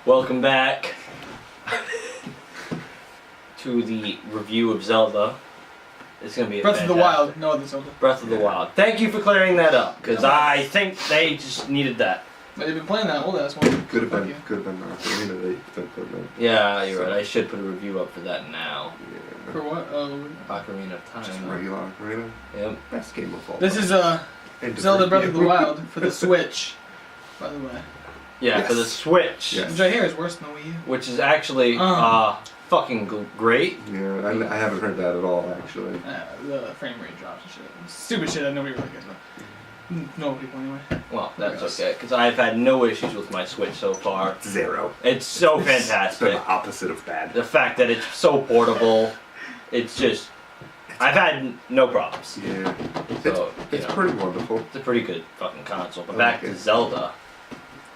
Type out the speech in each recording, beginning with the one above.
Welcome back to the review of Zelda. It's gonna be Breath of the Wild. No, the Zelda. Breath of the Wild. Thank you for clearing that up, because I think they just needed that. But they've been playing that old ass one. Could have been Ocarina. Yeah, you're right. I should put a review up for that now. Yeah. For what? Ocarina of Time. Just regular Ocarina. Yep. Best game of all. This is Zelda Breath of the Wild for the Switch, by the way. Yeah, Yes. for the Switch. Yes. Which I hear is worse than the Wii U. Which is actually fucking great. Yeah, I haven't heard that at all, actually. The frame rate drops and shit. Stupid shit that nobody really cares about. No people anyway. Well, that's okay, because I've had no issues with my Switch so far. Zero. It's so It's fantastic. the opposite of bad. The fact that it's so portable, it's just, I've had no problems. Yeah. So, It's pretty wonderful. It's a pretty good fucking console. But I back like to it. Zelda.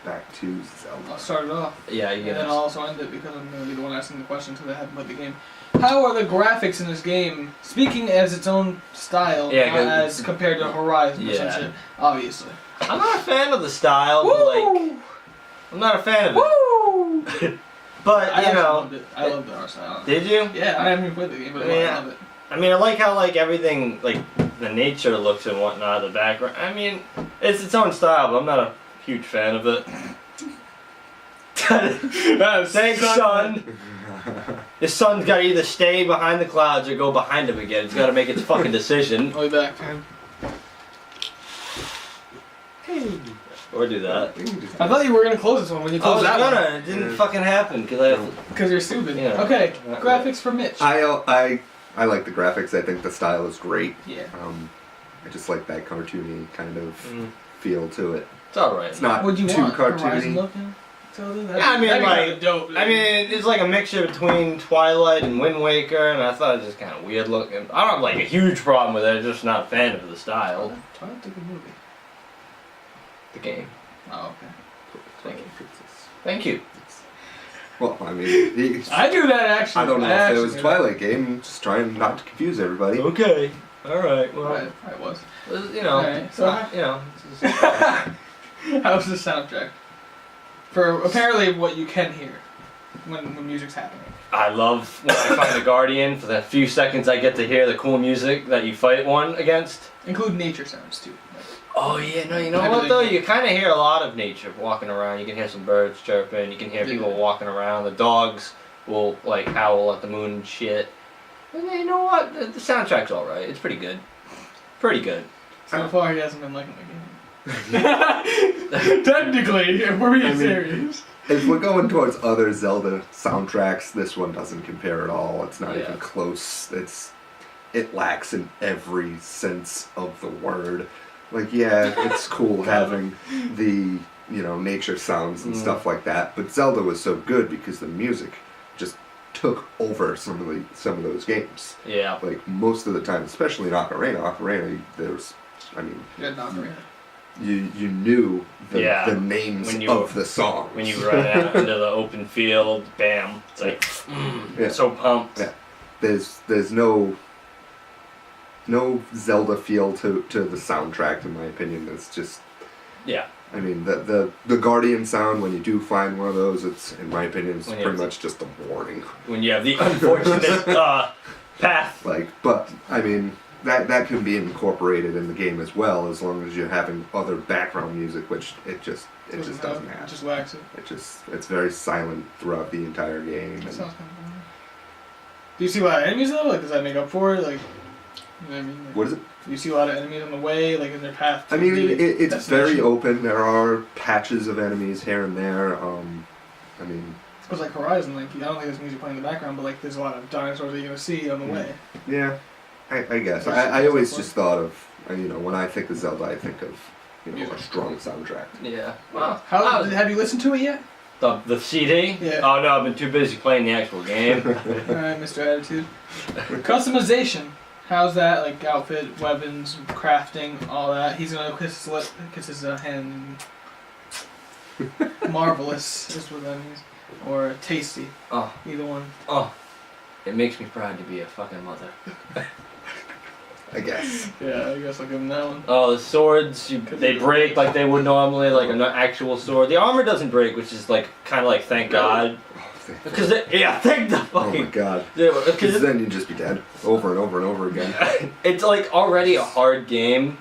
Back to Zelda. I'll start it off. Yeah, you And then know. I'll also end it because I'm going to be the one asking the question until I haven't played the game. How are the graphics in this game, speaking as its own style, Yeah, not as compared to Horizon or some Yeah. shit, obviously. I'm not a fan of the style, but like, I'm not a fan of it. Woo! But, I you know. loved it. I loved the art style. Did you? Yeah, I haven't even played the game, but Yeah. I love it. I mean, I like how, like, everything, like, the nature looks and whatnot, the background. I mean, it's its own style, but I'm not a huge fan of it. Thanks, son. His son's got to either stay behind the clouds or go behind him again. It's got to make its fucking decision. I'll be back, man. Or do that. I thought you were going to close this one when you I closed was that one. gonna. It didn't fucking happen because Because you're stupid. Yeah. Okay, Not graphics for Mitch. I like the graphics. I think the style is great. Yeah. I just like that cartoony kind of Mm. feel to it. It's alright. It's not Would you too want Horizon cartoony. looking? Zelda? Yeah, I mean, That'd be like, kinda dope. I mean, it's like a mixture between Twilight and Wind Waker, and I thought it was just kind of weird looking. I don't have like a huge problem with it. I'm just not a fan of the style. Twilight's a good movie. The game. Oh, okay. Thank you. Thank you. Well, I mean, I do that actually. I don't know if it actually was do that. Twilight game. Just trying not to confuse everybody. Okay. All right. Well, I was. you know, Alright, it's so- not, you know. It's just, How's the soundtrack? For apparently what you can hear when music's happening. I love when I find a guardian. For the few seconds I get to hear the cool music that you fight one against. Include nature sounds too. Like, Oh yeah, no, you know I what really- though? You kind of hear a lot of nature walking around. You can hear some birds chirping. You can hear people walking around. The dogs will like howl at the moon and shit. And then, you know what? The soundtrack's all right. It's pretty good. Pretty good. so far he hasn't been liking the game. Technically, if we're being serious. If we're going towards other Zelda soundtracks, this one doesn't compare at all. It's not Yeah. even close. It lacks in every sense of the word. Like, yeah, it's cool having the, nature sounds and stuff like that, but Zelda was so good because the music just took over some of those games. Yeah. Like, most of the time, especially in Ocarina, there's, Yeah, not very. you knew Yeah. the names When you- of the songs. When you run out into the open field, bam! It's like, Yeah. so pumped. Yeah. There's no Zelda feel to the soundtrack, in my opinion. It's just, Yeah. I mean, the Guardian sound, when you do find one of those, it's, in my opinion, it's When you pretty have much just a warning. When you have the unfortunate path. Like, but I mean, that can be incorporated in the game as well, as long as you're having other background music, which it just doesn't have. It just lacks it. It's very silent throughout the entire game. That and- sounds kind of boring. Do you see a lot of enemies though? Like, does that make up for it? Like, you know what I mean? Like, What is it? do you see a lot of enemies on the way, like in their path? I mean, the it's very destination? open. There are patches of enemies here and there. I mean, Because like Horizon, like I don't think there's music playing in the background, but like there's a lot of dinosaurs that you're gonna see on the way. yeah, I guess. I always just thought of, when I think of Zelda, I think of, a strong soundtrack. Yeah. Well, Have you listened to it yet? the CD? Yeah. Oh no, I've been too busy playing the actual game. Alright, Mr. Attitude. Customization. How's that? Like outfit, weapons, crafting, all that. He's gonna kiss his hand. Marvelous is what that means. Or tasty. Oh. Either one. Oh. It makes me proud to be a fucking mother. I guess. Yeah, I guess I'll give him that one. Oh, the swords, they break like they would normally, like an actual sword. The armor doesn't break, which is like kind of like thank God. Because thank the fucking. Oh my God. Because then you'd just be dead over and over and over again. It's like already a hard game,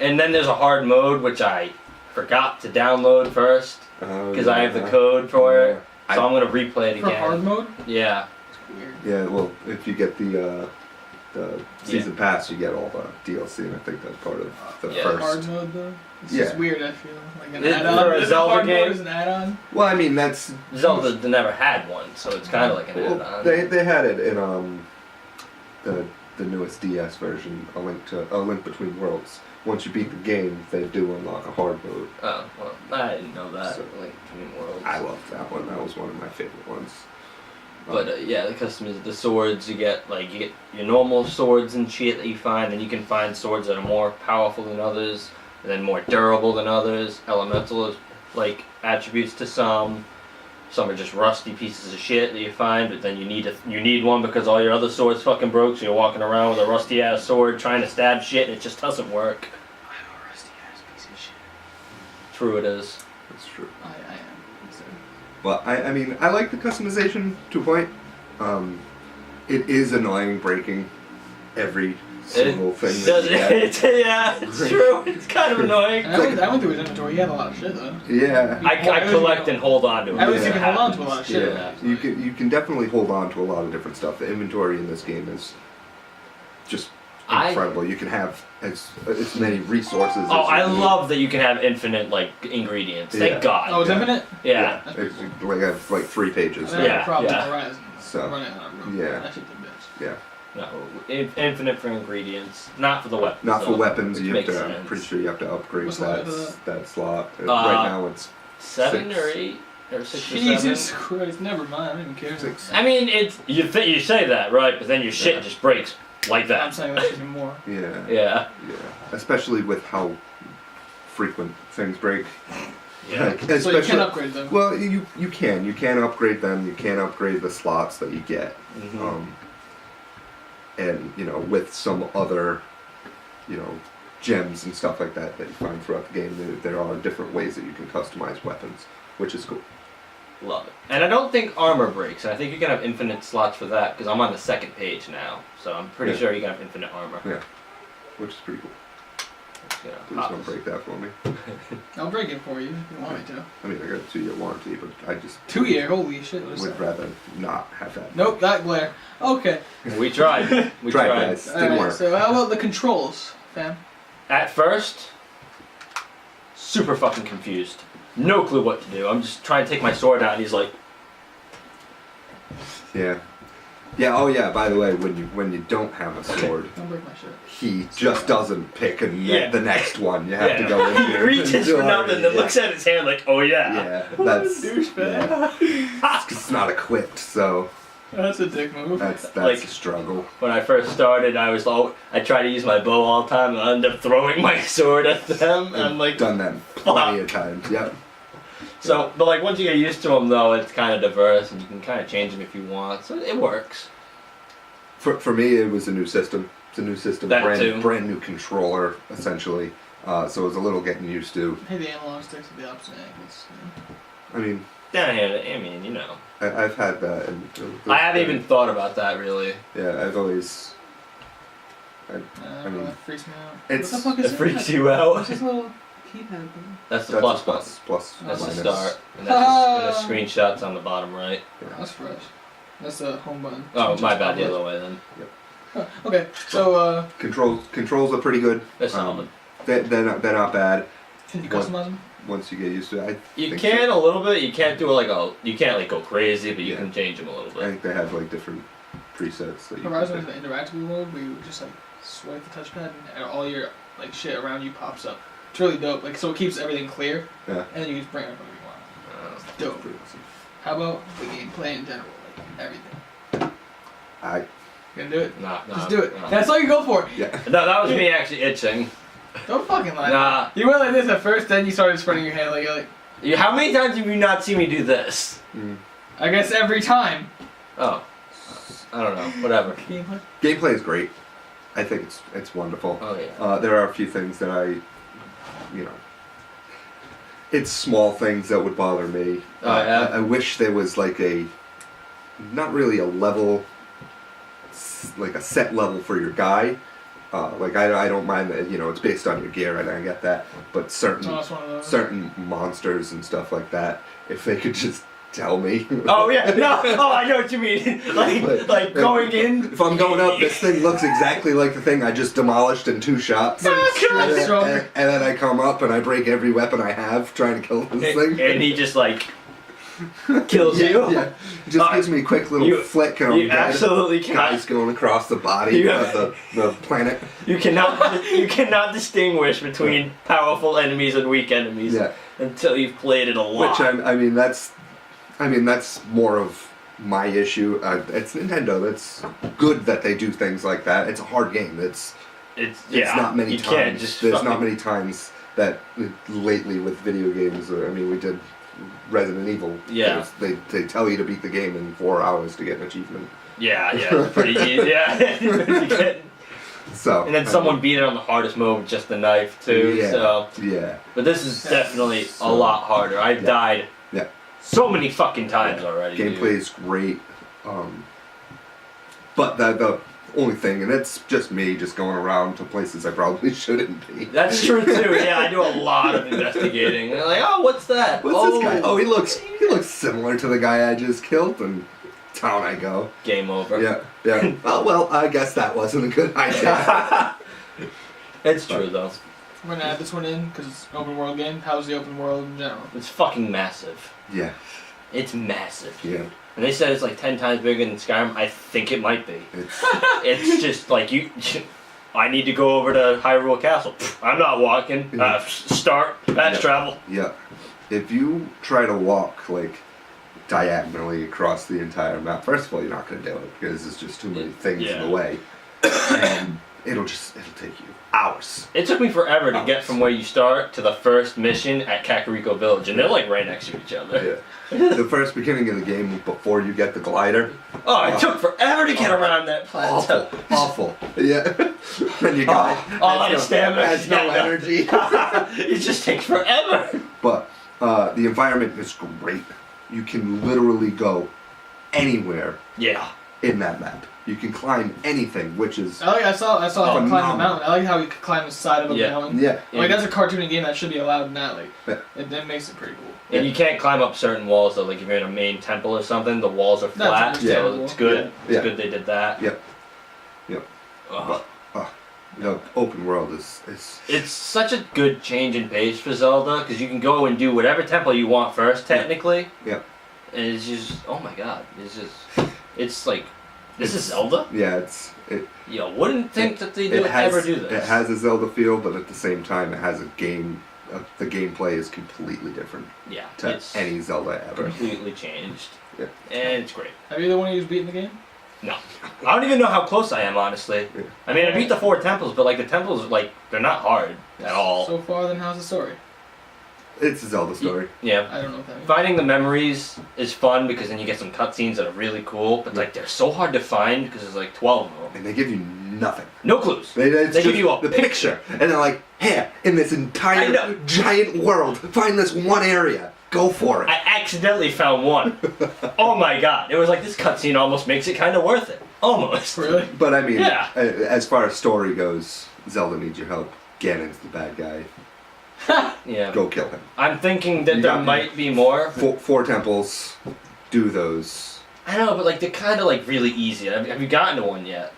and then there's a hard mode which I forgot to download first because I have the code for it. So I'm gonna replay it again. For hard mode? Yeah. Weird. Yeah, well, if you get the season pass, you get all the DLC, and I think that's part of the first. Hard mode though? It's Yeah. just weird, I feel. Like an For add-on. a Zelda Hard game? mode is an add-on? Well, I mean, that's... Zelda never had one, so it's kind of like an Well, add-on. they had it in the newest DS version, A Link Between Worlds. Once you beat the game, they do unlock a hard mode. Oh, well, I didn't know that. So, Like Between Worlds. I loved that one. That was one of my favorite ones. But yeah, the the swords you get your normal swords and shit that you find, then you can find swords that are more powerful than others, and then more durable than others. Elemental like attributes to some. Some are just rusty pieces of shit that you find, but then you need one because all your other swords fucking broke, so you're walking around with a rusty ass sword trying to stab shit and it just doesn't work. I'm a rusty ass piece of shit. True it is. That's true. I am. But I mean, I like the customization to a point. It is annoying breaking every single thing that you get. Yeah, it's true. It's kind of annoying. And I went through his inventory. He had a lot of shit though. Yeah. I collect and hold on to it. At least you can hold on to a lot of shit. Yeah, you can definitely hold on to a lot of different stuff. The inventory in this game is just incredible. You can have as many resources. Oh, I love that you can have infinite like ingredients. Yeah. Thank God. Oh, it's infinite? Yeah. It's like I have like 3 pages. I have a problem yeah. with Horizon. So, Running out of room. yeah. That shit's a bitch. Yeah. No, infinite for ingredients, not for the weapons. Not for though, weapons. which You have makes to. I'm sense. pretty sure you have to upgrade What's the level that slot. Right now it's 7 6. or 8 or 6 or 7. Jesus Christ! Never mind. I don't even care. 6. I mean, it's you say that right, but then your shit just breaks like I'm that. saying that shit more. Yeah. Yeah. Yeah. Especially with how frequent things break. Yeah. Like, So you especially, can upgrade them. Well, you can upgrade them. You can upgrade the slots that you get. Mhm. And with some other, gems and stuff like that you find throughout the game, there are different ways that you can customize weapons, which is cool. Love it. And I don't think armor breaks. And I think you can have infinite slots for that because I'm on the 2nd page now, so I'm pretty sure you can have infinite armor. Yeah, which is pretty cool. You know, Please don't break that for me. I'll break it for you if you want me to. I mean, I got a 2-year warranty, but I just 2-year? Holy shit! What is would that? rather not have that. Nope, that glare. Okay. We tried. We Tried, tried. guys. Didn't Alright, work. so how about the controls, fam? At first, super fucking confused. No clue what to do. I'm just trying to take my sword out, and he's like, Yeah. Yeah. Oh, yeah. By the way, when you don't have a sword, Don't break my shit. he just doesn't pick the next one. You have to yeah. go in He here. reaches for nothing, then Yeah. looks at his hand like, oh yeah. Yeah, that's Douchebag. it's not equipped, so That's a dick move. that's Like- a struggle. When I first started, I tried to use my bow all the time, and I ended up throwing my sword at them. And I'm like, Done that plenty of times. Yep. so, but like once you get used to them, though, it's kind of diverse, and you can kind of change them if you want. So it works. For me, it was a new system. It's a new system, That too. brand new controller, essentially. So it was a little getting used to. Hey, the analog sticks with the opposite angles. I mean, Down here, I mean, you know. I've had that. And I haven't even thought about that really. Yeah, I've always. I mean, that freaks me out. it's- What the fuck It is freaks that? you out. What's this little keypad thing? That's the That's plus a button. plus. That's the minus. start. And that's the screenshots on the bottom right. That's fresh. That's the home button. Oh, my bad. The Public. other way then. Huh, okay, so Controls are pretty good. That's solid. They're not bad. can you What? customize them? Once you get used to it, You think can so. a little bit. You can't do you can't like go crazy, but you Yeah. can change them a little I bit. think they have like different presets that you Horizon can is an interactive mode where you just like swipe the touchpad and all your like shit around you pops up. It's really dope. Like so it keeps everything clear. Yeah. And then you just bring it up whenever you want. It's pick. dope. Pretty awesome. How about the gameplay in general? Like everything. I You gonna do it? Nah, Just do it. nah. That's all you go for. yeah. No, that was me actually itching. Don't fucking lie. Nah. You went like this at first, then you started spreading your hand like you're like. How many times have you not seen me do this? I guess every time. Oh, I don't know. Whatever. Gameplay. Gameplay is great. I think it's wonderful. Oh yeah. There are a few things that it's small things that would bother me. Oh yeah. I wish there was like not really a level, like a set level for your guy. Like I don't mind that it's based on your gear, and I get that. But certain monsters and stuff like that, if they could just tell me. Oh yeah, no. Oh, I know what you mean. Like going in. If I'm going up, this thing looks exactly like the thing I just demolished in 2 shots. And then I come up and I break every weapon I have trying to kill this thing. And he just like kills you. Yeah, it just gives me a quick little flick and I'm You dead. absolutely cannot. Guys going across the body of the planet. You cannot distinguish between powerful enemies and weak enemies until you've played it a lot. Which I mean that's more of my issue. It's Nintendo. It's good that they do things like that. It's a hard game. It's not many times. There's not many times that lately with video games. I mean, we did Resident Evil. Yeah. They tell you to beat the game in 4 hours to get an achievement. Yeah, it's pretty easy. Yeah. So. And then someone beat it on the hardest mode with just the knife too. Yeah. So. Yeah. But this is definitely a lot harder. I've died. Yeah. So many fucking times already. Gameplay is great. But the only thing, and it's just me just going around to places I probably shouldn't be. That's true too. Yeah, I do a lot of investigating. They're like, oh, what's that? What's this guy? Oh, he looks similar to the guy I just killed, and down I go. Game over. Yeah. Oh well, I guess that wasn't a good idea. It's true though. We're gonna add this one in because it's an open world game. How's the open world in general? It's fucking massive. Yeah. It's massive. Yeah. And they said it's like 10 times bigger than Skyrim. I think it might be. It's It's just like I need to go over to Hyrule Castle. I'm not walking. Start. Fast travel. Yeah. If you try to walk like diagonally across the entire map, first of all, you're not going to do it because there's just too many things in the way, and it'll take you hours. It took me forever to get from where you start to the first mission at Kakariko Village, and they're like right next to each other. Yeah. The first beginning of the game before you get the glider. Oh, it took forever to get around that plateau. Awful. Yeah. Then you got all out of stamina. has no energy. It just takes forever. But the environment is great. You can literally go anywhere Yeah. in that map. You can climb anything, which is I saw him climb phenomenal. the mountain. I like how he could climb the side of a mountain. Yeah. Like that's a cartoony game that should be allowed in that. Like Yeah. it makes it pretty cool. And you can't climb up certain walls though. Like if you're in a main temple or something, the walls are flat, That's so understandable. it's good. Yeah. It's good they did that. Yep. Ugh. The open world is It's such a good change in pace for Zelda because you can go and do whatever temple you want first, technically. Yep. And it's just, oh my god, it's like, this is Zelda? You wouldn't think that they would ever do this. It has a Zelda feel, but at the same time, it has a game. The gameplay is completely different Yeah, to it's any Zelda ever. completely changed. Yeah. And it's great. Have either one of you beaten the game? No. I don't even know how close I am, honestly. Yeah. I mean, I beat the 4 temples, but like the temples, like, they're not hard at all. So far, then how's the story? It's a Zelda story. Yeah. I don't know what that means. Finding the memories is fun because then you get some cutscenes that are really cool, but like they're so hard to find because there's like 12 of them. And they give you nothing. No clues. They They give you a the picture, and they're like, "Here, in this entire giant world, find this one area. Go for it." I accidentally found one. Oh my god. It was like this cutscene almost makes it kind of worth it. Almost. Really? But I mean, Yeah. as far as story goes, Zelda needs your help. Ganon's the bad guy. Yeah. Go kill him. I'm thinking that You there got me. might be more. Four temples. Do those. I don't know, but like they're kind of like really easy. Have you gotten to one yet?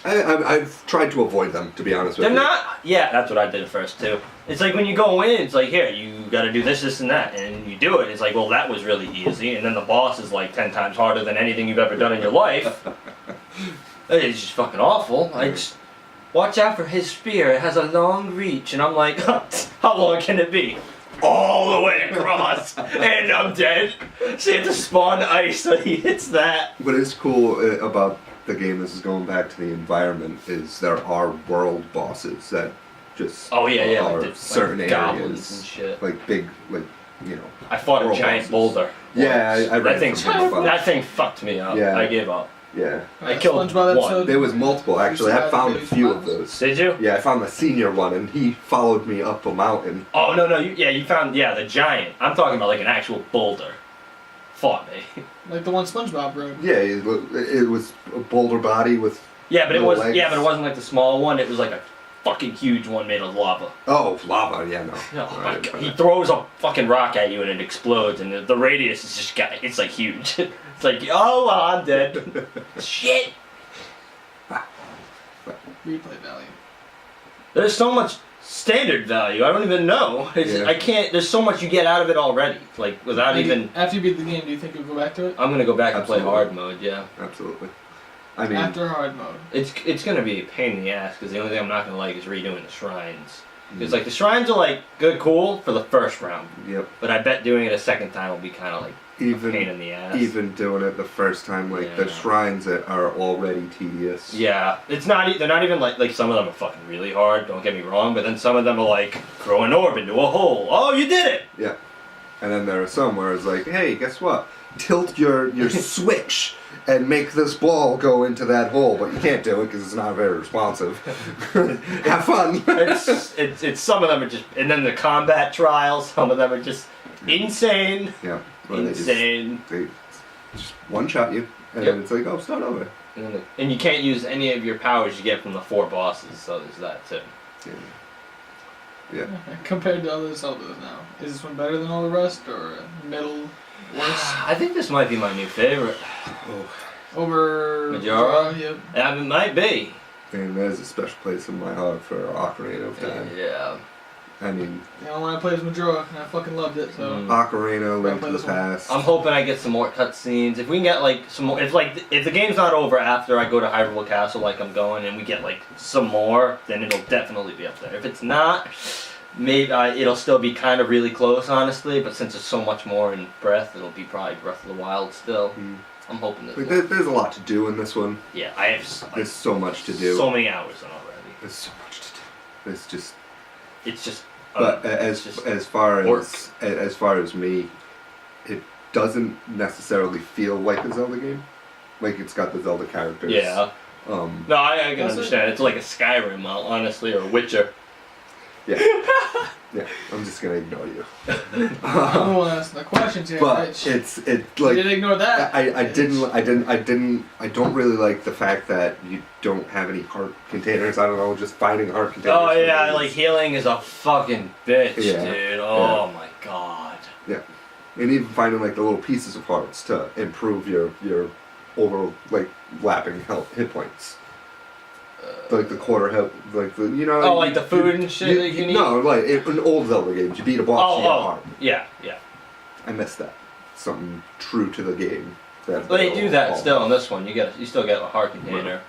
I've tried to avoid them, to be honest with They're you. not. Yeah, that's what I did at first too. It's like when you go in, it's like here you got to do this, this, and that, and you do it. It's like, well, that was really easy, and then the boss is like 10 times harder than anything you've ever done in your life. It's just fucking awful. I just watch out for his spear. It has a long reach, and I'm like, how long can it be? All the way across, and I'm dead. So you have to spawn ice when he hits that. What is cool about the game, this is going back to the environment, is there are world bosses that just Oh yeah, are like certain like goblins areas, and shit. like big, like you know. I fought a world giant bosses. boulder. Yeah, I read That thing, something about that thing fucked me up. Yeah. I gave up. Yeah. I killed SpongeBob one. episode. There was multiple, actually. I found a few of those. Did you? Yeah, I found the senior one, and he followed me up a mountain. Oh no, you found the giant. I'm talking about like an actual boulder. Fought me. Like the one SpongeBob rode. Yeah, it was a boulder body with. Yeah, but it little was legs. but it wasn't like the small one. It was like a fucking huge one made of lava. Oh, lava! Yeah, no. Oh my god! He throws a fucking rock at you and it explodes, and the radius is just it's like huge. It's like, oh well, I'm dead. Shit. Replay value. There's so much standard value. I don't even know. I can't. There's so much you get out of it already. Like without even. After you beat the game, do you think you'll go back to it? I'm gonna go back and play Absolutely. hard mode. Yeah. Absolutely. I mean, After hard mode. It's gonna be a pain in the ass because the only thing I'm not gonna like is redoing the shrines. Because like the shrines are like good, cool for the first round. Yep. But I bet doing it a second time will be kind of like a pain in the ass. Even doing it the first time, like the Yeah. shrines that are already tedious. Yeah, it's not. They're not even like some of them are fucking really hard. Don't get me wrong, but then some of them are like throw an orb into a hole. Oh, you did it! Yeah. And then there are some where it's like, hey, guess what? Tilt your switch and make this ball go into that hole, but you can't do it because it's not very responsive. Have fun. It's some of them are just, and then the combat trials. Some of them are just insane. Yeah. Well, Insane. They just one shot you, and Yep. then it's like, oh, start over. And you can't use any of your powers you get from the 4 bosses. So there's that too. Yeah. Okay. Compared to other Zeldas now, is this one better than all the rest, or middle, worse? I think this might be my new favorite. Over Majora? Yep. It might be. And there's a special place in my heart for Ocarina of Time. Yeah. I mean, The only one I played was Majora, and I fucking loved it. So Ocarina, Link play to the this one. Past. I'm hoping I get some more cutscenes. If we can get like some more, if the game's not over after I go to Hyrule Castle like I'm going, and we get like some more, then it'll definitely be up there. If it's not, maybe it'll still be kind of really close, honestly. But since there's so much more in Breath, it'll be probably Breath of the Wild still. I'm hoping this. Like, one. there's a lot to do in this one. Yeah, I have There's so much to do. so many hours in already. There's so much to do. It's just. It's just. But it's just as far work. as far as me, it doesn't necessarily feel like a Zelda game. Like it's got the Zelda characters. Yeah. No, I can Does it? understand. It's like a Skyrim, honestly, or Witcher. Yeah. Yeah. I'm just gonna ignore you. I'm the one asking the questions here. But Rich. it's You like didn't ignore that. I don't really like the fact that you don't have any heart containers. I don't know, just finding heart containers. Oh for yeah, these. like healing is a fucking bitch, Yeah. dude. Oh my god. Yeah. And even finding like the little pieces of hearts to improve your over like lapping health hit points. Like the quarter health, like the Oh, like the food and shit that you can eat? No, like in old Zelda games, you beat a boss, you get a heart. Yeah. I missed that. Something true to the game. That Well, they do that all- still in this one. You still get a heart container.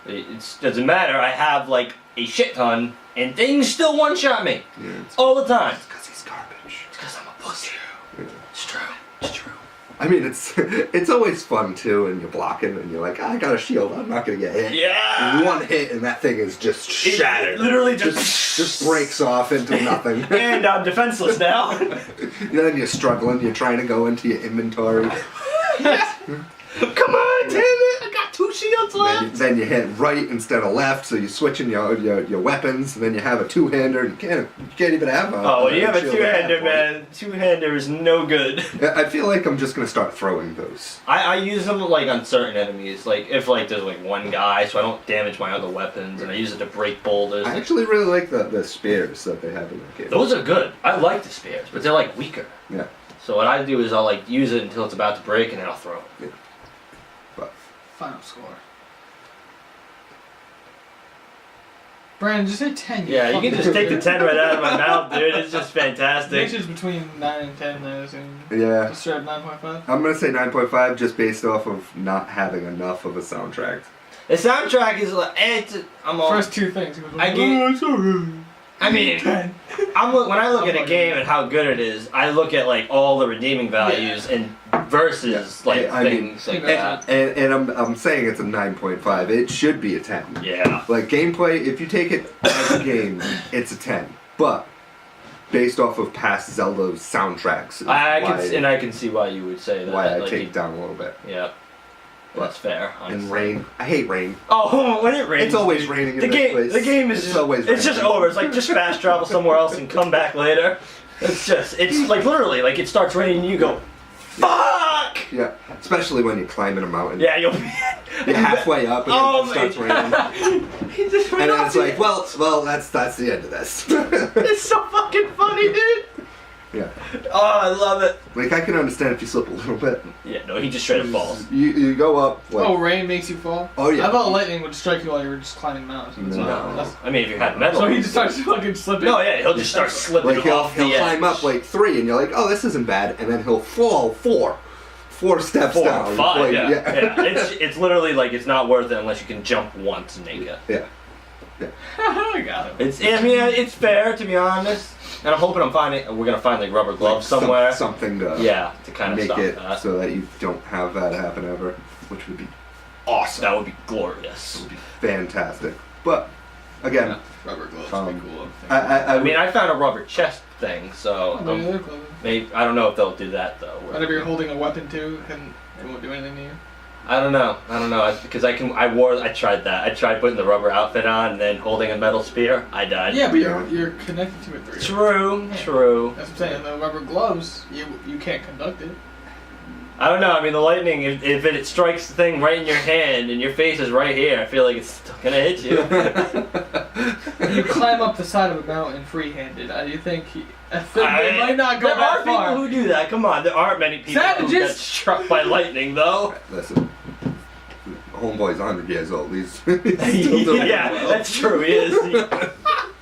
It doesn't matter. I have like a shit ton, and things still one shot me Yeah, it's all the time. because he's garbage. It's because I'm a pussy. Yeah. It's true. It's true. I mean, it's always fun too, and you're blocking, and you're like, I got a shield, I'm not gonna get hit. Yeah. One hit, and that thing is just shattered. It literally just breaks off into nothing. And I'm defenseless now. Then you're struggling, you're trying to go into your inventory. Come on, damn it! I got 2 shields left. Then you hit right instead of left, so you're switching your weapons, and then you have a two-hander, and you can't even have a Oh, you have a shield at two-hander, that man. Two-hander is no good. point. I feel like I'm just gonna start throwing those. I use them like on certain enemies, like if like there's like one guy, so I don't damage my other weapons, and I use it to break boulders. I actually really like the spears that they have in that game. Those are good. I like the spears, but they're like weaker. Yeah. So what I do is I'll like use it until it's about to break, and then I'll throw it. Yeah. Final score. Brandon, just say 10. Yeah, you can just take the 10 right out of my mouth, dude. It's just fantastic. Which is between 9 and 10, I assume. Yeah. Just straight up 9.5. I'm gonna say 9.5 just based off of not having enough of a soundtrack. The soundtrack is like I'm all. First 2 things. I get- it's alright. I mean, when I look at a game and how good it is, I look at like all the redeeming values and versus Yeah. like I mean, things like that. And I'm saying it's a 9.5. It should be a 10. Yeah. Like gameplay, if you take it as a game, it's a 10. But based off of past Zelda soundtracks, is I why, can see why you would say that. why I like, take down a little bit. Yeah. That's fair. Honestly. And rain. I hate rain. Oh, when it rains, It's always raining in the this game. place. The game is It's just, always it's just raining. over. It's like just fast travel somewhere else and come back later. It's like literally like it starts raining and you go, fuck. Yeah, especially when you're climbing a mountain. Yeah, you'll be. You're halfway up and Oh then it starts raining. He just And then it's like, well, that's the end of this. It's so fucking funny, dude. Yeah. Oh, I love it. Like, I can understand if you slip a little bit. Yeah, no, he just straight up falls. You go up, like, Oh, rain makes you fall? Oh, yeah. I thought lightning would strike you while you were just climbing mountains. No. That's- I mean, if you had metal. So he just starts fucking slipping. No, yeah, he'll just start slipping like he'll off the edge. climb up like 3, and you're like, oh, this isn't bad, and then he'll fall 4 steps 4 down. or 5, Like, yeah. It's literally like it's not worth it unless you can jump once and make it. Yeah. I got him. It's fair to be honest, and I'm hoping we're gonna find like rubber gloves Like, somewhere. something to Yeah, to kind of make stop it that. so that you don't have that happen ever, which would be awesome. That would be It glorious. would be fantastic. But again, Rubber gloves Um, would be cool. I mean, I found a rubber chest thing, so Oh, yeah, they're clever. maybe I don't know if they'll do that though. Whenever you're holding a weapon too, it won't do anything to you. I don't know because I tried that. I tried putting the rubber outfit on and then holding a metal spear. I died. Yeah, but you're connected to it through. True. Yeah. True. That's what I'm saying. The rubber gloves, you can't conduct it. I don't know. I mean, the lightning, if it strikes the thing right in your hand and your face is right here, I feel like it's still gonna hit you. You climb up the side of a mountain free-handed. You think they might not go there that are far. people who do that. Come on, there aren't many people who Savages! get struck by lightning, though. listen, homeboy's 100 years old. He's still doing Yeah, well. that's true. He is.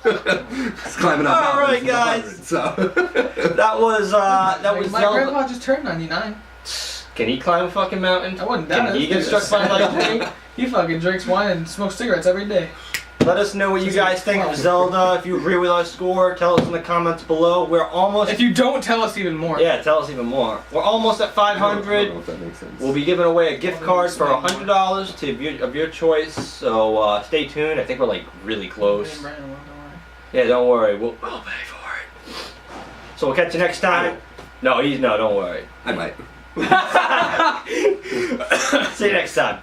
He's climbing up All right, mountains in the guys. hundreds, so. That was My Zelda. grandpa just turned 99. Can he climb a fucking mountain? I wouldn't doubt Can it. he get struck by lightning? He fucking drinks wine and smokes cigarettes every day. Let us know what you guys think of Zelda. If you agree with our score, tell us in the comments below. We're almost. If you don't, tell us even more. Yeah, tell us even more. We're almost at I don't 500. know if that makes sense. We'll be giving away a gift card for $100 of your choice. So stay tuned. I think we're like really close. Yeah, don't worry. We'll pay for it. So we'll catch you next time. No, don't worry. I might. See you next time.